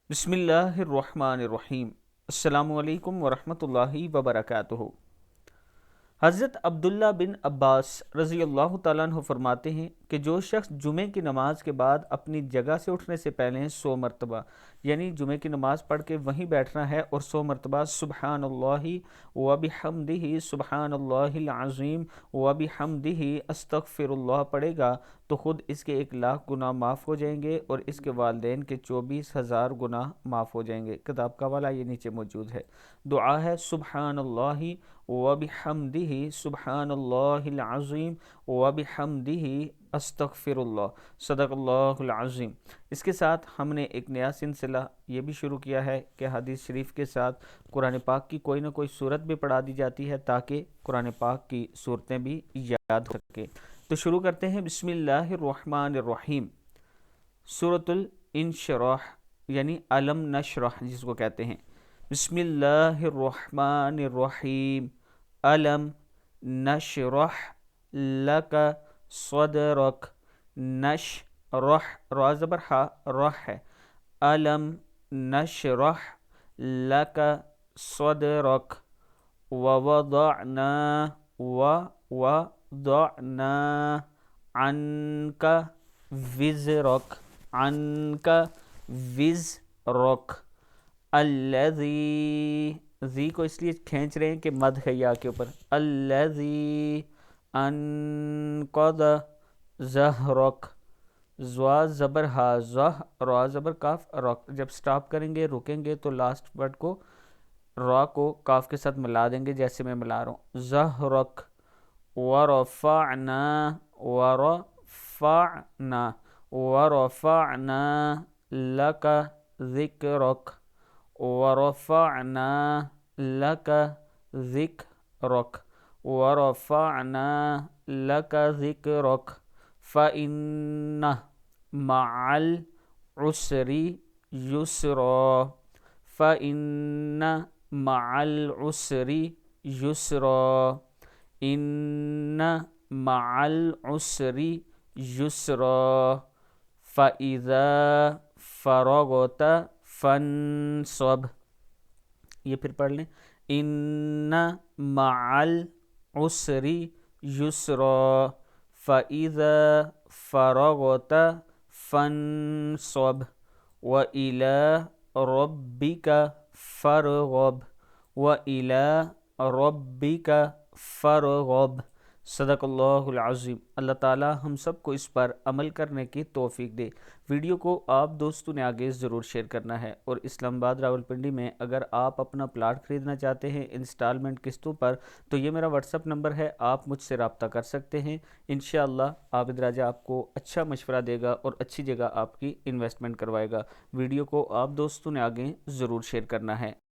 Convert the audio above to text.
بسم اللہ الرحمن الرحیم۔ السلام علیکم ورحمۃ اللہ وبرکاتہ۔ حضرت عبداللہ بن عباس رضی اللہ تعالیٰ عنہ فرماتے ہیں کہ جو شخص جمعے کی نماز کے بعد اپنی جگہ سے اٹھنے سے پہلے 100 مرتبہ یعنی جمعے کی نماز پڑھ کے وہیں بیٹھنا ہے اور 100 مرتبہ سبحان اللہ وبحمدہ سبحان اللہ العظیم وبحمدہ استغفر اللہ پڑھے گا تو خود اس کے 1,00,000 گناہ معاف ہو جائیں گے اور اس کے والدین کے 24,000 گناہ معاف ہو جائیں گے۔ کتاب کا حوالہ یہ نیچے موجود ہے۔ دعا ہے سبحان اللہ وبحمدہ سبحان اللہ العظیم وبحمدہ استغفر اللہ، صدق اللہ العظیم۔ اس کے ساتھ ہم نے ایک نیا سلسلہ یہ بھی شروع کیا ہے کہ حدیث شریف کے ساتھ قرآن پاک کی کوئی نہ کوئی صورت بھی پڑھا دی جاتی ہے تاکہ قرآن پاک کی صورتیں بھی یاد ہو سکیں۔ تو شروع کرتے ہیں۔ بسم اللہ الرحمن الرحیم۔ سورۃ الانشراح یعنی علم نشرح جس کو کہتے ہیں۔ بسم اللہ الرحمن الرحیم۔ علم نشرح لک صدرک، نشرح را زبر ہا رح ہے، علم نشرح لک صدرک ووضعنا ووضعنا عنک وزرک، عنک وزرک الذی، زی کو اس لیے کھینچ رہے ہیں کہ مد ہے یا کے اوپر، الذی انقض ظہرک، زوا زبر ہا زہ را زبر کاف رک، جب سٹاپ کریں گے رکیں گے تو لاسٹ ورڈ کو را کو کاف کے ساتھ ملا دیں گے جیسے میں ملا رہا ہوں، ظہرک ورفعنا ورفعنا ورفعنا لک ذکرک ورفعنا لک ذکرک ورفعنا لک ذکرک فإن مع العسر یسرا، فإن مع العسر یسرا، ان مع العسر یسرا فإذا فرغت فانصب، یہ پھر پڑھ لیں، ان مع العسر یسرا فإذا فرغت فانصب وإلى ربك فارغب وإلى ربك فارغب، صدق اللہ العظیم۔ اللہ تعالی ہم سب کو اس پر عمل کرنے کی توفیق دے۔ ویڈیو کو آپ دوستوں نے آگے ضرور شیئر کرنا ہے، اور اسلام آباد راولپنڈی میں اگر آپ اپنا پلاٹ خریدنا چاہتے ہیں انسٹالمنٹ قسطوں پر تو یہ میرا واٹس ایپ نمبر ہے، آپ مجھ سے رابطہ کر سکتے ہیں۔ انشاءاللہ عابد راجہ آپ کو اچھا مشورہ دے گا اور اچھی جگہ آپ کی انویسٹمنٹ کروائے گا۔ ویڈیو کو آپ دوستوں نے آگے ضرور شیئر کرنا ہے۔